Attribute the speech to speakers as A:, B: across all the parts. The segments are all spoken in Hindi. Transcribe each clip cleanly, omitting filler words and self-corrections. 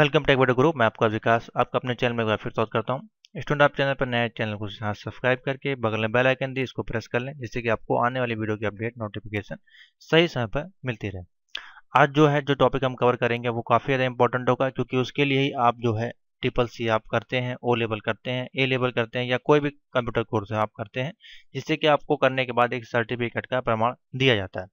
A: Welcome take video group. मैं आपका विकास आपका अपने चैनल में एक बार फिर स्वागत करता हूं। स्टूडेंट, आप चैनल पर नए चैनल को सब्सक्राइब करके बगल में बेल आइकन दी इसको प्रेस कर लें, जिससे कि आपको आने वाली वीडियो की अपडेट नोटिफिकेशन सही समय पर मिलती रहे। आज जो टॉपिक हम कवर करेंगे वो काफ़ी ज़्यादा इंपॉर्टेंट होगा, क्योंकि उसके लिए ही आप ट्रिपल सी आप करते हैं, ओ लेवल करते हैं, ए लेवल करते हैं, या कोई भी कंप्यूटर कोर्स आप करते हैं, जिससे कि आपको करने के बाद एक सर्टिफिकेट का प्रमाण दिया जाता है।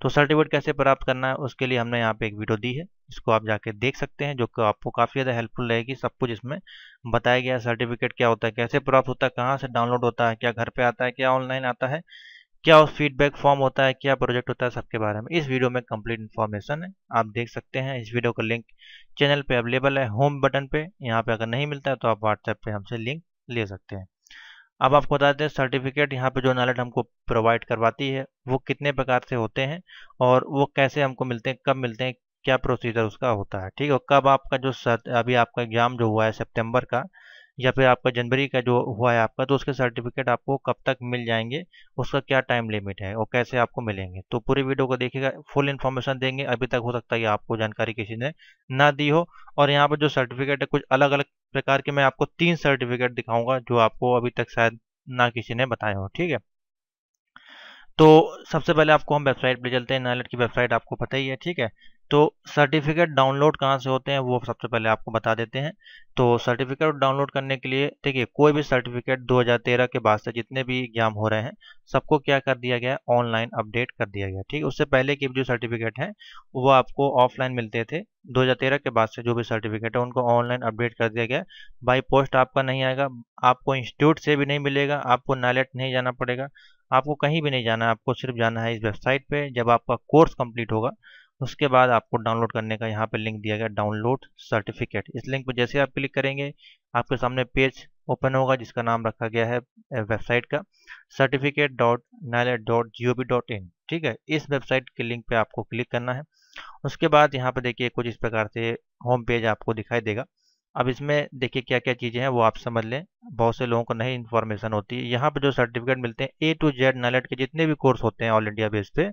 A: तो सर्टिफिकेट कैसे प्राप्त करना है उसके लिए हमने यहाँ पे एक वीडियो दी है, इसको आप जाके देख सकते हैं, जो कि आपको काफ़ी ज़्यादा हेल्पफुल रहेगी। सब कुछ इसमें बताया गया है। सर्टिफिकेट क्या होता है, कैसे प्राप्त होता है, कहाँ से डाउनलोड होता है, क्या घर पे आता है, क्या ऑनलाइन आता है, क्या उस फीडबैक फॉर्म होता है, क्या प्रोजेक्ट होता है, सबके बारे में इस वीडियो में कंप्लीट इन्फॉर्मेशन है। आप देख सकते हैं इस वीडियो का लिंक चैनल पे अवेलेबल है, होम बटन पे। यहाँ पे अगर नहीं मिलता है तो आप व्हाट्सएप पे हमसे लिंक ले सकते हैं। अब आपको बता दें, सर्टिफिकेट यहाँ पे जो नॉलेज हमको प्रोवाइड करवाती है वो कितने प्रकार से होते हैं और वो कैसे हमको मिलते हैं, कब मिलते हैं, क्या प्रोसीजर उसका होता है। ठीक है, कब आपका अभी आपका एग्जाम जो हुआ है सितंबर का, या फिर आपका जनवरी का जो हुआ है आपका, तो उसके सर्टिफिकेट आपको कब तक मिल जाएंगे, उसका क्या टाइम लिमिट है और कैसे आपको मिलेंगे। तो पूरी वीडियो को देखिएगा, फुल इन्फॉर्मेशन देंगे। अभी तक हो सकता है आपको जानकारी किसी ने ना दी हो। और यहाँ पर जो सर्टिफिकेट है कुछ अलग अलग प्रकार के, मैं आपको 3 सर्टिफिकेट दिखाऊंगा जो आपको अभी तक शायद ना किसी ने बताया हो। ठीक है, तो सबसे पहले आपको हम वेबसाइट पे चलते हैं। नाइलेट की वेबसाइट आपको पता ही है। ठीक है, तो सर्टिफिकेट डाउनलोड कहाँ से होते हैं वो सबसे पहले आपको बता देते हैं। तो सर्टिफिकेट डाउनलोड करने के लिए देखिए, कोई भी सर्टिफिकेट 2013 के बाद से जितने भी एग्जाम हो रहे हैं सबको क्या कर दिया गया है, ऑनलाइन अपडेट कर दिया गया। ठीक है, उससे पहले के जो सर्टिफिकेट हैं वो आपको ऑफलाइन मिलते थे। 2013 के बाद से जो भी सर्टिफिकेट है उनको ऑनलाइन अपडेट कर दिया गया। बाई पोस्ट आपका नहीं आएगा, आपको इंस्टीट्यूट से भी नहीं मिलेगा, आपको नाइलेट नहीं जाना पड़ेगा, आपको कहीं भी नहीं जाना है। आपको सिर्फ जाना है इस वेबसाइट पे। जब आपका कोर्स कंप्लीट होगा उसके बाद आपको डाउनलोड करने का यहाँ पे लिंक दिया गया, डाउनलोड सर्टिफिकेट। इस लिंक पर जैसे आप क्लिक करेंगे आपके सामने पेज ओपन होगा जिसका नाम रखा गया है वेबसाइट का certificate.nilet.gov.in। ठीक है, इस वेबसाइट के लिंक पे आपको क्लिक करना है। उसके बाद यहाँ पे देखिए कुछ इस प्रकार से होम पेज आपको दिखाई देगा। अब इसमें देखिए क्या क्या चीज़ें हैं वो आप समझ लें, बहुत से लोगों को नहीं इन्फॉर्मेशन होती है। यहाँ पे जो सर्टिफिकेट मिलते हैं A to Z नाइलेट के जितने भी कोर्स होते हैं ऑल इंडिया बेस पे,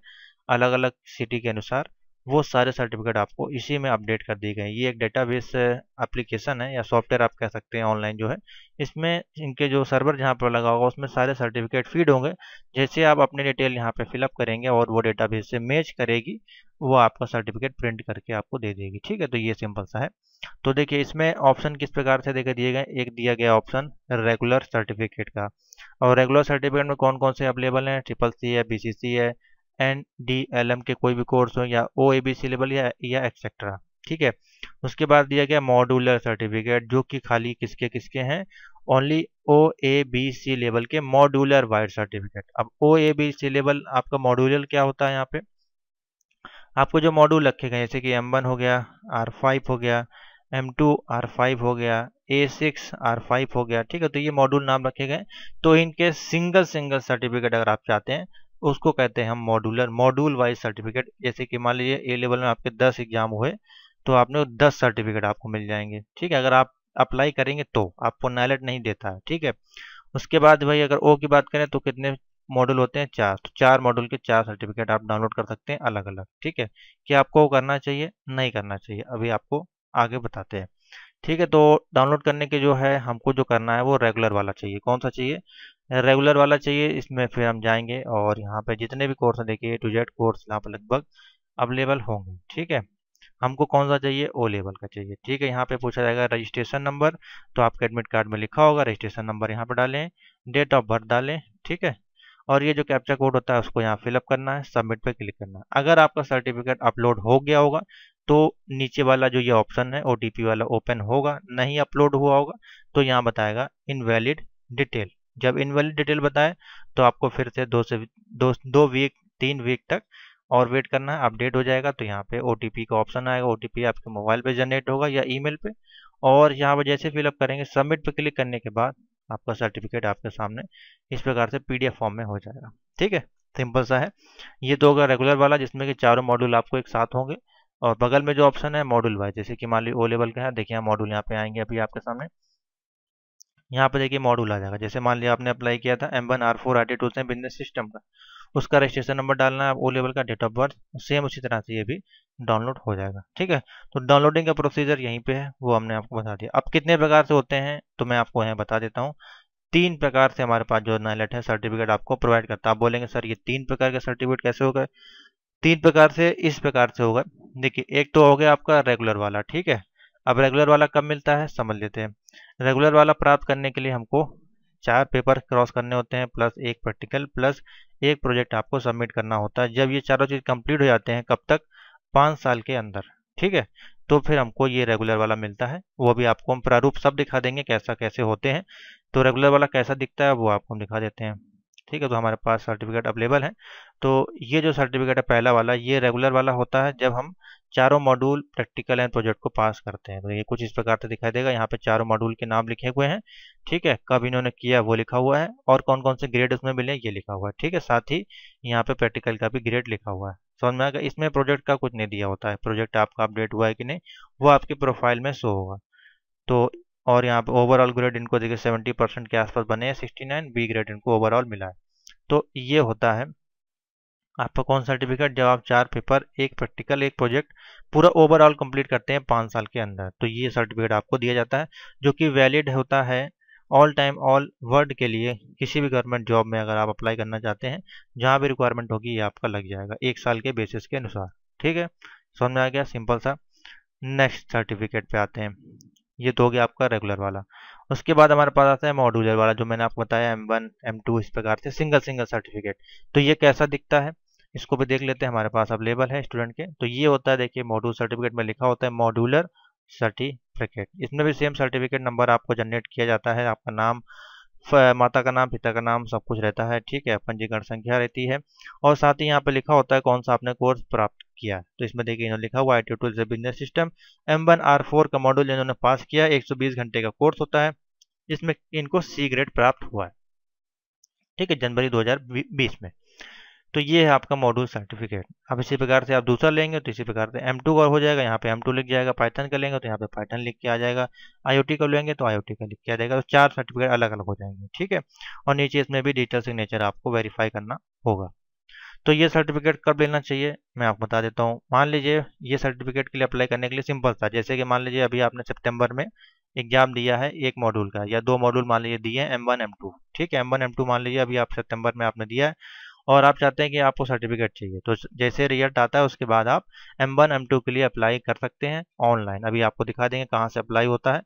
A: अलग अलग सिटी के अनुसार, वो सारे सर्टिफिकेट आपको इसी में अपडेट कर दिए गए। ये एक डेटाबेस एप्लीकेशन है या सॉफ्टवेयर आप कह सकते हैं ऑनलाइन जो है। इसमें इनके जो सर्वर जहाँ पर लगा होगा उसमें सारे सर्टिफिकेट फीड होंगे। जैसे आप अपनी डिटेल यहाँ पे फिलअप करेंगे और वो डेटाबेस से मैच करेगी, वो आपका सर्टिफिकेट प्रिंट करके आपको दे देगी। ठीक है, तो ये सिंपल सा है। तो देखिए इसमें ऑप्शन किस प्रकार से देखिए दिए गए। एक दिया गया ऑप्शन रेगुलर सर्टिफिकेट का, और रेगुलर सर्टिफिकेट में कौन कौन से अवेलेबल हैं, ट्रिपल सी है, बीसीसी है, NDLM के कोई भी कोर्स हो, या OABC लेवल या एक्सेट्रा। ठीक है, उसके बाद दिया गया मॉड्यूलर सर्टिफिकेट, जो कि खाली किसके किसके हैं, ओनली OABC लेवल के मॉड्यूलर वाइड सर्टिफिकेट। अब OABC लेवल आपका मॉड्यूलर क्या होता है, यहाँ पे आपको जो मॉड्यूल रखे गए जैसे कि M1 हो गया, R5 हो गया, M2 R5 हो गया, A6 R5 हो गया। ठीक है, तो ये मॉड्यूल नाम रखे गए। तो इनके सिंगल सिंगल सर्टिफिकेट अगर आप चाहते हैं उसको कहते हैं हम मॉड्यूल वाइज सर्टिफिकेट। जैसे कि मान लीजिए A लेवल में आपके 10 एग्जाम हुए तो आपने 10 सर्टिफिकेट आपको मिल जाएंगे। ठीक है, अगर आप अप्लाई करेंगे तो आपको नाइलेट नहीं देता है। ठीक है, उसके बाद भाई अगर O की बात करें तो कितने मॉड्यूल होते हैं, 4। तो 4 मॉड्यूल के 4 सर्टिफिकेट आप डाउनलोड कर सकते हैं अलग अलग। ठीक है, कि आपको करना चाहिए नहीं करना चाहिए अभी आपको आगे बताते हैं। ठीक है, तो डाउनलोड करने के जो है हमको जो करना है वो रेगुलर वाला चाहिए। कौन सा चाहिए, रेगुलर वाला चाहिए। इसमें फिर हम जाएंगे और यहाँ पे जितने भी कोर्स हैं देखिए A to Z कोर्स यहाँ पर लगभग अवेलेबल होंगे। ठीक है, हमको कौन सा चाहिए, O लेवल का चाहिए। ठीक है, यहाँ पे पूछा जाएगा रजिस्ट्रेशन नंबर, तो आपके एडमिट कार्ड में लिखा होगा रजिस्ट्रेशन नंबर, यहाँ पे डालें, डेट ऑफ बर्थ डालें। ठीक है, और ये जो कैप्चा कोड होता है उसको यहाँ फिलअप करना है, सबमिट पे क्लिक करना है। अगर आपका सर्टिफिकेट अपलोड हो गया होगा तो नीचे वाला जो ये ऑप्शन है OTP वाला ओपन होगा, नहीं अपलोड हुआ होगा तो यहाँ बताएगा इनवैलिड डिटेल। जब इनवैलिड डिटेल बताए तो आपको फिर से 2 वीक 3 वीक तक और वेट करना है, अपडेट हो जाएगा। तो यहाँ पे OTP का ऑप्शन आएगा, OTP आपके मोबाइल पे जनरेट होगा या ईमेल पे, और यहाँ पर जैसे फिलअप करेंगे सबमिट पे क्लिक करने के बाद आपका सर्टिफिकेट आपके सामने इस प्रकार से PDF फॉर्म में हो जाएगा। ठीक है, सिंपल सा है। ये तो होगा रेगुलर वाला जिसमें कि चारों मॉड्यूल आपको एक साथ होंगे, और बगल में जो ऑप्शन है मॉड्यूल वाइज, जैसे कि मान लीजिए O लेवल का है, देखिए यहाँ मॉड्यूल यहाँ पे आएंगे अभी आपके सामने। यहाँ पे देखिए मॉड्यूल आ जाएगा, जैसे मान लिया आपने अप्लाई किया था M1 R4 IT tools and business system का, उसका रजिस्ट्रेशन नंबर डालना है, ओ लेवल का डेट ऑफ बर्थ, सेम उसी तरह से ये भी डाउनलोड हो जाएगा। ठीक है, तो डाउनलोडिंग का प्रोसीजर यहीं पे है, वो हमने आपको बता दिया। अब कितने प्रकार से होते हैं तो मैं आपको यहाँ बता देता हूँ। 3 प्रकार से हमारे पास जो नाइलेट है सर्टिफिकेट आपको प्रोवाइड करता है। आप बोलेंगे सर ये 3 प्रकार के सर्टिफिकेट कैसे हो गए? 3 प्रकार से इस प्रकार से होगा। देखिए, एक तो हो गया आपका रेगुलर वाला। ठीक है, अब रेगुलर वाला कब मिलता है समझ लेते हैं। रेगुलर वाला प्राप्त करने के लिए हमको 4 पेपर क्रॉस करने होते हैं, प्लस एक प्रैक्टिकल, प्लस एक प्रोजेक्ट आपको सबमिट करना होता है। जब ये चारों चीज़ कंप्लीट हो जाते हैं, कब तक? 5 साल के अंदर। ठीक है, तो फिर हमको ये रेगुलर वाला मिलता है। वो भी आपको हम प्रारूप सब दिखा देंगे कैसा कैसे होते हैं। तो रेगुलर वाला कैसा दिखता है वो आपको हम दिखा देते हैं। ठीक है, तो हमारे पास सर्टिफिकेट अवेलेबल है। तो ये जो सर्टिफिकेट है पहला वाला, ये रेगुलर वाला होता है जब हम चारों मॉड्यूल प्रैक्टिकल एंड प्रोजेक्ट को पास करते हैं। तो ये कुछ इस प्रकार से दिखाई देगा। यहाँ पे चारों मॉड्यूल के नाम लिखे हुए हैं। ठीक है, कब इन्होंने किया वो लिखा हुआ है, और कौन कौन से ग्रेड उसमें मिले ये लिखा हुआ है। ठीक है, साथ ही यहाँ पे प्रैक्टिकल का भी ग्रेड लिखा हुआ है। समझ में आ गया? इसमें प्रोजेक्ट का कुछ नहीं दिया होता है, प्रोजेक्ट आपका अपडेट हुआ है कि नहीं वो आपकी प्रोफाइल में शो होगा। तो और यहाँ पे ओवरऑल ग्रेड इनको देखिए 70% के आसपास बने हैं, 69 बी ग्रेड इनको ओवरऑल मिला है। तो ये होता है आपका कौन सर्टिफिकेट, जब आप 4 पेपर, एक प्रैक्टिकल, एक प्रोजेक्ट पूरा ओवरऑल कंप्लीट करते हैं 5 साल के अंदर, तो ये सर्टिफिकेट आपको दिया जाता है, जो कि वैलिड होता है ऑल टाइम ऑल वर्ल्ड के लिए। किसी भी गवर्नमेंट जॉब में अगर आप अप्लाई करना चाहते हैं, जहाँ भी रिक्वायरमेंट होगी ये आपका लग जाएगा 1 साल के बेसिस के अनुसार। ठीक है, समझ में आ गया? सिंपल सा। नेक्स्ट सर्टिफिकेट पे आते हैं। ये तो हो गया आपका रेगुलर वाला। उसके बाद हमारे पास आता है मॉड्यूलर वाला, जो मैंने आपको बताया M1 M2 इस प्रकार से सिंगल सिंगल सर्टिफिकेट। तो ये कैसा दिखता है इसको भी देख लेते हैं। हमारे पास अवेलेबल है स्टूडेंट के। तो ये होता है, देखिए मॉड्यूल सर्टिफिकेट में लिखा होता है मॉड्यूलर सर्टिफिकेट। इसमें भी सेम सर्टिफिकेट नंबर आपको जनरेट किया जाता है। आपका नाम, माता का नाम, पिता का नाम, सब कुछ रहता है। ठीक है, पंजीकरण संख्या रहती है, और साथ ही यहाँ पे लिखा होता है कौन सा आपने कोर्स प्राप्त किया है। तो इसमें देखिए इन्होंने लिखा हुआ है ट्यूटोरियल बिजनेस सिस्टम M1R4 का मॉड्यूल इन्होंने पास किया। 120 घंटे का कोर्स होता है, जिसमें इनको C ग्रेड प्राप्त हुआ है। ठीक है, जनवरी 2020 में। तो ये है आपका मॉड्यूल सर्टिफिकेट। अब इसी प्रकार से आप दूसरा लेंगे तो इसी प्रकार से M2 का हो जाएगा, यहाँ पे M2 लिख जाएगा। पाइथन का लेंगे तो यहाँ पे पाइथन लिख के आ जाएगा। IoT का लेंगे तो IoT का लिख के आ जाएगा। तो 4 सर्टिफिकेट अलग अलग हो जाएंगे। ठीक है, और नीचे इसमें भी डिजिटल सिग्नेचर आपको वेरीफाई करना होगा। तो ये सर्टिफिकेट कब लेना चाहिए मैं आपको बता देता हूँ। मान लीजिए ये सर्टिफिकेट के लिए अप्लाई करने के लिए सिंपल था, जैसे कि मान लीजिए अभी आपने सितंबर में एग्जाम दिया है एक मॉड्यूल का, या 2 मॉड्यूल मान लीजिए दिए हैं M1 M2। ठीक है, M1 M2 मान लीजिए अभी आप सितंबर में आपने दिया है, और आप चाहते हैं कि आपको सर्टिफिकेट चाहिए, तो जैसे रिजल्ट आता है उसके बाद आप M1 M2 के लिए अप्लाई कर सकते हैं ऑनलाइन। अभी आपको दिखा देंगे कहाँ से अप्लाई होता है।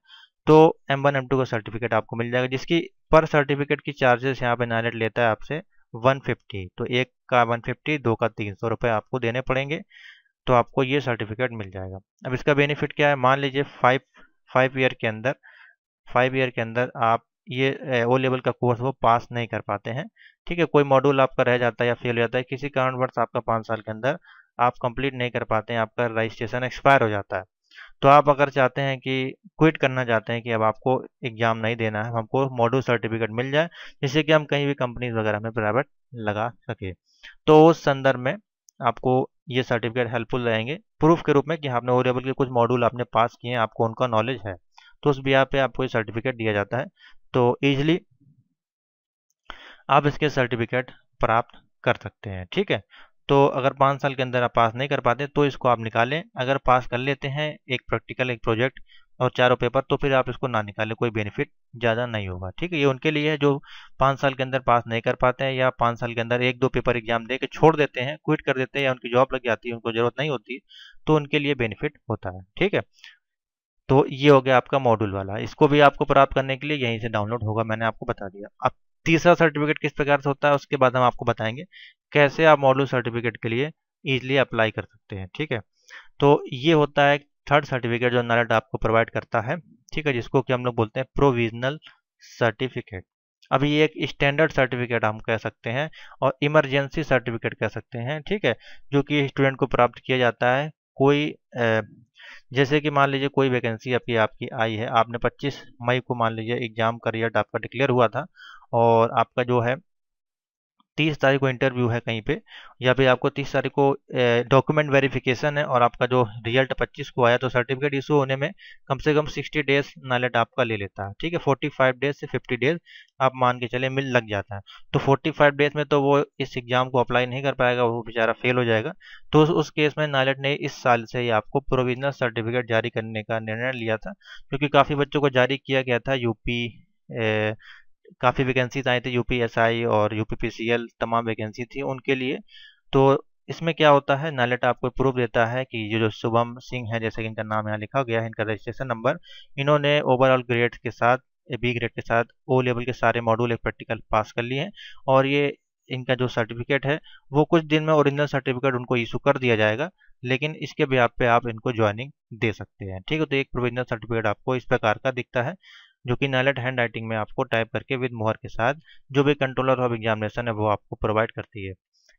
A: तो M1 M2 का सर्टिफिकेट आपको मिल जाएगा, जिसकी पर सर्टिफिकेट की चार्जेस यहाँ पे नाइलेट लेता है आपसे 150। तो एक का 150, दो का 300 रुपये आपको देने पड़ेंगे, तो आपको ये सर्टिफिकेट मिल जाएगा। अब इसका बेनिफिट क्या है, मान लीजिए 5 ईयर के अंदर आप ये ओ लेवल का कोर्स वो पास नहीं कर पाते हैं। ठीक है, कोई मॉड्यूल आपका रह जाता है या फेल हो जाता है, किसी कारणवश आपका 5 साल के अंदर आप कंप्लीट नहीं कर पाते हैं, आपका रजिस्ट्रेशन एक्सपायर हो जाता है। तो आप अगर चाहते हैं कि क्विट करना चाहते हैं कि अब आपको एग्जाम नहीं देना है, हमको मॉड्यूल सर्टिफिकेट मिल जाए, जिससे कि हम कहीं भी कंपनीज वगैरह में प्राइवेट लगा सके, तो उस संदर्भ में आपको ये सर्टिफिकेट हेल्पफुल रहेंगे प्रूफ के रूप में कि आपने ओ लेवल के कुछ मॉड्यूल आपने पास किए हैं, आपको उनका नॉलेज है। तो उस बिहाफ पे आपको ये सर्टिफिकेट दिया जाता है। तो ईजिली आप इसके सर्टिफिकेट प्राप्त कर सकते हैं। ठीक है, तो अगर 5 साल के अंदर आप पास नहीं कर पाते तो इसको आप निकालें। अगर पास कर लेते हैं एक प्रैक्टिकल, एक प्रोजेक्ट और चारों पेपर, तो फिर आप इसको ना निकालें, कोई बेनिफिट ज़्यादा नहीं होगा। ठीक है, ये उनके लिए है जो 5 साल के अंदर पास नहीं कर पाते हैं, या 5 साल के अंदर 1-2 पेपर एग्जाम दे के छोड़ देते हैं, क्विट कर देते हैं, या उनकी जॉब लग जाती है, उनको ज़रूरत नहीं होती, तो उनके लिए बेनिफिट होता है। ठीक है, तो ये हो गया आपका मॉड्यूल वाला। इसको भी आपको प्राप्त करने के लिए यहीं से डाउनलोड होगा, मैंने आपको बता दिया। अब तीसरा सर्टिफिकेट किस प्रकार से होता है उसके बाद हम आपको बताएंगे कैसे आप मॉड्यूल सर्टिफिकेट के लिए इजीली अप्लाई कर सकते हैं। ठीक है, तो ये होता है थर्ड सर्टिफिकेट जो नालट आपको प्रोवाइड करता है। ठीक है, जिसको कि हम लोग बोलते हैं प्रोविजनल सर्टिफिकेट। अभी ये एक स्टैंडर्ड सर्टिफिकेट हम कह सकते हैं, और इमरजेंसी सर्टिफिकेट कह सकते हैं। ठीक है, जो कि स्टूडेंट को प्राप्त किया जाता है कोई जैसे कि मान लीजिए कोई वैकेंसी आपकी आपकी आई है, आपने 25 मई को मान लीजिए एग्जाम का रिजल्ट आपका डिक्लेयर हुआ था, और आपका जो है 30 तारीख को इंटरव्यू है कहीं पे, या फिर आपको 30 तारीख को डॉक्यूमेंट वेरिफिकेशन है और आपका जो रिजल्ट 25 को आया, तो सर्टिफिकेट इशू होने में कम से कम 60 डेज नाइलेट आपका ले लेता है। ठीक है, 45 डेज से 50 डेज आप मान के चले मिल लग जाता है। तो 45 डेज में तो वो इस एग्जाम को अप्लाई नहीं कर पाएगा, वो बेचारा फेल हो जाएगा। तो उस केस में नाइलेट ने इस साल से ही आपको प्रोविजनल सर्टिफिकेट जारी करने का निर्णय लिया था, क्योंकि काफ़ी बच्चों को जारी किया गया था। यूपी काफ़ी वैकेंसीज आई थी, यूपीएसआई और यूपीपीसीएल तमाम वैकेंसी थी उनके लिए। तो इसमें क्या होता है, नाइलेट आपको प्रूफ देता है कि ये जो शुभम सिंह है, जैसे कि इनका नाम यहाँ लिखा गया है, इनका रजिस्ट्रेशन नंबर, इन्होंने ओवरऑल ग्रेड के साथ, बी ग्रेड के साथ ओ लेवल के सारे मॉड्यूल एक प्रैक्टिकल पास कर लिए हैं। और ये इनका जो सर्टिफिकेट है वो कुछ दिन में ओरिजिनल सर्टिफिकेट उनको इशू कर दिया जाएगा, लेकिन इसके ब्याह पे आप इनको ज्वाइनिंग दे सकते हैं। ठीक है, तो एक प्रोविजनल सर्टिफिकेट आपको इस प्रकार का दिखता है, जो कि नाइलेट हैंड राइटिंग में आपको टाइप करके विद मोहर के साथ जो भी कंट्रोलर ऑफ एग्जामिनेशन है वो आपको प्रोवाइड करती है।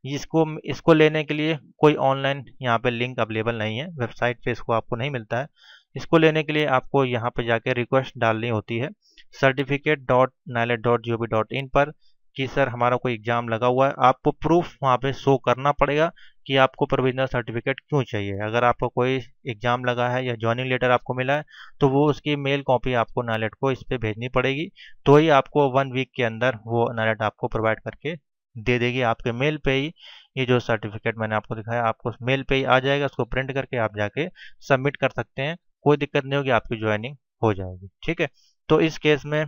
A: इसको इसको लेने के लिए कोई ऑनलाइन यहाँ पे लिंक अवेलेबल नहीं है, वेबसाइट पे इसको आपको नहीं मिलता है। इसको लेने के लिए आपको यहाँ पे जाके रिक्वेस्ट डालनी होती है certificate.nilet.gov.in पर कि सर हमारा कोई एग्जाम लगा हुआ है। आपको प्रूफ वहाँ पे शो करना पड़ेगा कि आपको प्रोविजनल सर्टिफिकेट क्यों चाहिए। अगर आपको कोई एग्जाम लगा है या ज्वाइनिंग लेटर आपको मिला है, तो वो उसकी मेल कॉपी आपको नाइलेट को इस पे भेजनी पड़ेगी, तो ही आपको 1 वीक के अंदर वो नाइलेट आपको प्रोवाइड करके दे देगी। आपके मेल पे ही ये जो सर्टिफिकेट मैंने आपको दिखाया, आपको मेल पे ही आ जाएगा। उसको प्रिंट करके आप जाके सबमिट कर सकते हैं, कोई दिक्कत नहीं होगी, आपकी ज्वाइनिंग हो जाएगी। ठीक है, तो इस केस में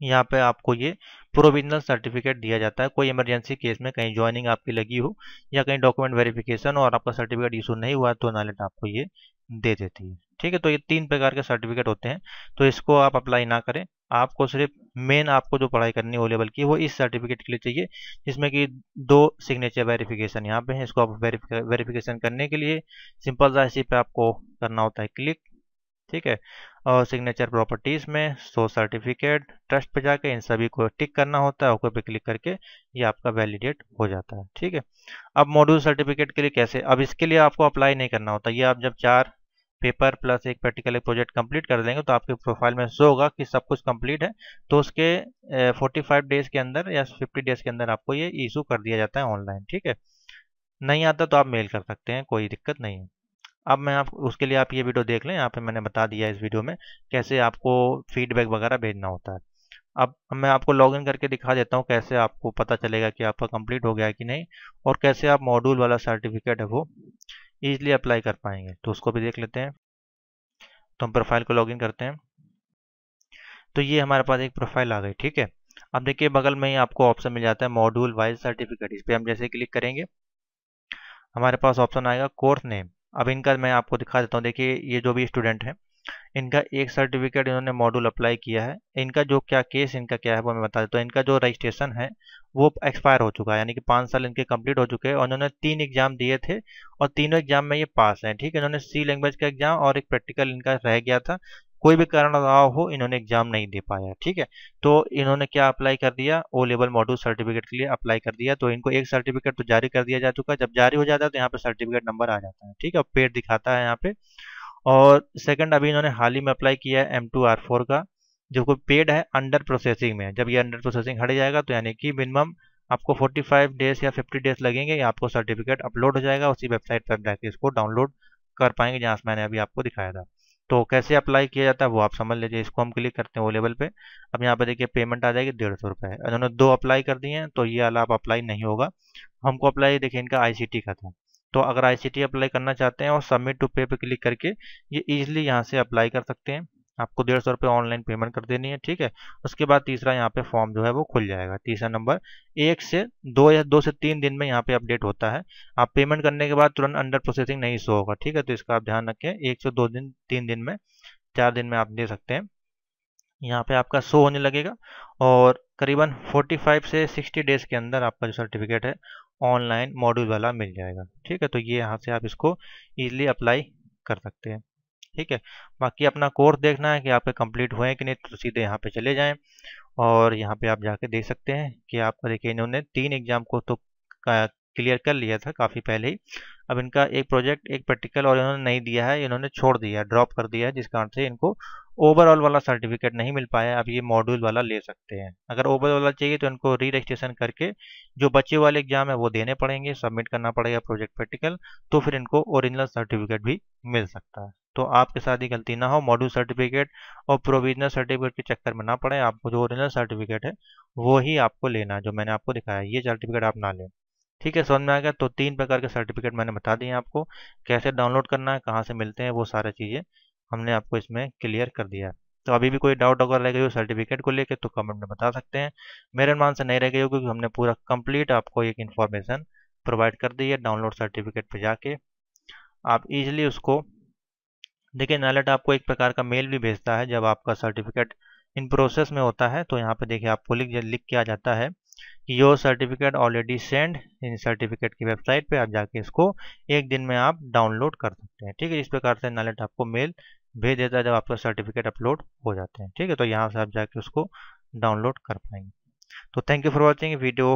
A: यहाँ पे आपको ये प्रोविजनल सर्टिफिकेट दिया जाता है। कोई इमरजेंसी केस में कहीं ज्वाइनिंग आपकी लगी हो या कहीं डॉक्यूमेंट वेरिफिकेशन और आपका सर्टिफिकेट इशू नहीं हुआ, तो नाइलेट आपको ये दे देती है। ठीक है, तो ये 3 प्रकार के सर्टिफिकेट होते हैं, तो इसको आप अप्लाई ना करें। आपको सिर्फ मेन आपको जो पढ़ाई करनी है ओ लेवल की, वो इस सर्टिफिकेट के लिए चाहिए, जिसमें कि 2 सिग्नेचर वेरिफिकेशन यहाँ पे है। इसको आप वेरिफिकेशन करने के लिए सिंपल सा इसी पे आपको करना होता है क्लिक। ठीक है, और सिग्नेचर प्रॉपर्टीज में शो सर्टिफिकेट ट्रस्ट पे जाके इन सभी को टिक करना होता है, ओके पे क्लिक करके ये आपका वैलिडेट हो जाता है। ठीक है, अब मॉड्यूल सर्टिफिकेट के लिए कैसे, अब इसके लिए आपको अप्लाई नहीं करना होता। ये आप जब 4 पेपर प्लस एक प्रैक्टिकल एक प्रोजेक्ट कंप्लीट कर देंगे, तो आपके प्रोफाइल में शो होगा कि सब कुछ कंप्लीट है। तो उसके 45 डेज के अंदर या 50 डेज के अंदर आपको ये इशू कर दिया जाता है ऑनलाइन। ठीक है, नहीं आता तो आप मेल कर सकते हैं, कोई दिक्कत नहीं है। अब मैं आप उसके लिए आप ये वीडियो देख लें, यहाँ पे मैंने बता दिया है इस वीडियो में कैसे आपको फीडबैक वगैरह भेजना होता है। अब मैं आपको लॉगिन करके दिखा देता हूँ कैसे आपको पता चलेगा कि आपका कंप्लीट हो गया है कि नहीं, और कैसे आप मॉड्यूल वाला सर्टिफिकेट है वो ईजिली अप्लाई कर पाएंगे, तो उसको भी देख लेते हैं। तो हम प्रोफाइल को लॉगिन करते हैं, तो ये हमारे पास एक प्रोफाइल आ गई। ठीक है, अब देखिए बगल में ही आपको ऑप्शन मिल जाता है मॉड्यूल वाइज सर्टिफिकेट। इस पर हम जैसे क्लिक करेंगे, हमारे पास ऑप्शन आएगा कोर्स नेम। अब इनका मैं आपको दिखा देता हूँ। देखिए ये जो भी स्टूडेंट है, इनका एक सर्टिफिकेट इन्होंने मॉड्यूल अप्लाई किया है। इनका जो क्या केस इनका क्या है वो मैं बता देता हूँ। इनका जो रजिस्ट्रेशन है वो एक्सपायर हो चुका है, यानी कि 5 साल इनके कंप्लीट हो चुके हैं, और इन्होंने 3 एग्जाम दिए थे और तीनों एग्जाम में ये पास हैं। ठीक है, इन्होंने सी लैंग्वेज का एग्जाम और एक प्रैक्टिकल इनका रह गया था, कोई भी कारण रहा हो इन्होंने एग्जाम नहीं दे पाया। ठीक है, तो इन्होंने क्या अप्लाई कर दिया, ओ लेवल मॉड्यूल सर्टिफिकेट के लिए अप्लाई कर दिया। तो इनको एक सर्टिफिकेट तो जारी कर दिया जा चुका है। जब जारी हो जाता है तो यहाँ पे सर्टिफिकेट नंबर आ जाता है। ठीक है, पेड दिखाता है यहाँ पे। और सेकंड, अभी इन्होंने हाल ही में अप्लाई किया है M2R4 का, जो कोई पेड है, अंडर प्रोसेसिंग में है। जब ये अंडर प्रोसेसिंग हट जाएगा तो यानी कि मिनिमम आपको 45 डेज या 50 डेज लगेंगे, या आपको सर्टिफिकेट अपलोड हो जाएगा। उसी वेबसाइट पर जाकर इसको डाउनलोड कर पाएंगे जहाँ से मैंने अभी आपको दिखाया था। तो कैसे अप्लाई किया जाता है वो आप समझ लीजिए। इसको हम क्लिक करते हैं ओ लेवल पे। अब यहाँ पे देखिए पेमेंट आ जाएगी 150 रुपये। इन्होंने 2 अप्लाई कर दिए हैं, तो ये वाला आप अप्लाई नहीं होगा। हमको अप्लाई देखिए इनका ICT का था, तो अगर ICT अप्लाई करना चाहते हैं और सबमिट टू पे पे क्लिक करके ये इजीली यहाँ से अप्लाई कर सकते हैं। आपको 150 रुपये ऑनलाइन पेमेंट कर देनी है। ठीक है, उसके बाद तीसरा यहाँ पे फॉर्म जो है वो खुल जाएगा। तीसरा नंबर 1 से 2 या 2 से 3 दिन में यहाँ पे अपडेट होता है। आप पेमेंट करने के बाद तुरंत अंडर प्रोसेसिंग नहीं शो होगा। ठीक है, तो इसका आप ध्यान रखें। 1 से 2 दिन, 3 दिन में, 4 दिन में आप दे सकते हैं। यहाँ पे आपका शो होने लगेगा और करीबन 45 से 60 डेज के अंदर आपका जो सर्टिफिकेट है ऑनलाइन मॉड्यूल वाला मिल जाएगा। ठीक है, तो ये यहाँ से आप इसको इजीली अप्लाई कर सकते हैं। ठीक है, बाकी अपना कोर्स देखना है कि आपके कंप्लीट हुए हैं कि नहीं, तो सीधे यहाँ पे चले जाएं और यहाँ पे आप जाके देख सकते हैं कि आपका देखिए इन्होंने 3 एग्जाम को तो क्लियर कर लिया था काफ़ी पहले ही। अब इनका एक प्रोजेक्ट एक प्रैक्टिकल और इन्होंने नहीं दिया है, इन्होंने छोड़ दिया है, ड्रॉप कर दिया है, जिस कारण से इनको ओवरऑल वाला सर्टिफिकेट नहीं मिल पाया। अब ये मॉड्यूल वाला ले सकते हैं। अगर ओवरऑल वाला चाहिए तो इनको री रजिस्ट्रेशन करके जो बचे वाले एग्जाम है वो देने पड़ेंगे, सबमिट करना पड़ेगा प्रोजेक्ट प्रैक्टिकल, तो फिर इनको ओरिजिनल सर्टिफिकेट भी मिल सकता है। तो आपके साथ ही गलती ना हो, मॉड्यूल सर्टिफिकेट और प्रोविजनल सर्टिफिकेट के चक्कर में ना पड़े। आपको जो ओरिजिनल सर्टिफिकेट है वो ही आपको लेना है, जो मैंने आपको दिखाया, ये सर्टिफिकेट आप ना लें। ठीक है, समझ में आ गया? तो 3 प्रकार के सर्टिफिकेट मैंने बता दिए आपको, कैसे डाउनलोड करना है, कहाँ से मिलते हैं, वो सारी चीज़ें हमने आपको इसमें क्लियर कर दिया है। तो अभी भी कोई डाउट अगर रह गई हो सर्टिफिकेट को लेकर तो कमेंट में बता सकते हैं। मेरे अनुमान से नहीं रह गई हो, क्योंकि हमने पूरा कंप्लीट आपको एक इन्फॉर्मेशन प्रोवाइड कर दी है। डाउनलोड सर्टिफिकेट पे जाके आप इजीली उसको देखिए। नाइलट आपको एक प्रकार का मेल भी भेजता है जब आपका सर्टिफिकेट इन प्रोसेस में होता है। तो यहाँ पे देखिए आपको लिख के आ जाता है कि your certificate already send in certificate की वेबसाइट पे, आप जाके इसको एक दिन में आप डाउनलोड कर सकते हैं। ठीक है, इस प्रकार से नाइलट आपको मेल भेज देता है जब आपका सर्टिफिकेट अपलोड हो जाते हैं। ठीक है, तो यहाँ से आप जाके उसको डाउनलोड कर पाएंगे। तो thank you for watching. Video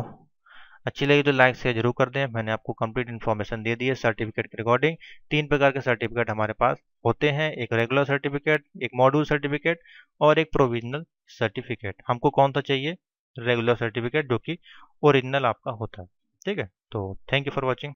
A: अच्छी लगी तो लाइक शेयर जरूर कर दें। मैंने आपको कंप्लीट इन्फॉर्मेशन दे दी है सर्टिफिकेट के रिगार्डिंग। 3 प्रकार के सर्टिफिकेट हमारे पास होते हैं, एक रेगुलर सर्टिफिकेट, एक मॉड्यूल सर्टिफिकेट और एक प्रोविजनल सर्टिफिकेट। हमको कौन सा चाहिए? रेगुलर सर्टिफिकेट, जो कि ओरिजिनल आपका होता है। ठीक है, तो थैंक यू फॉर वॉचिंग।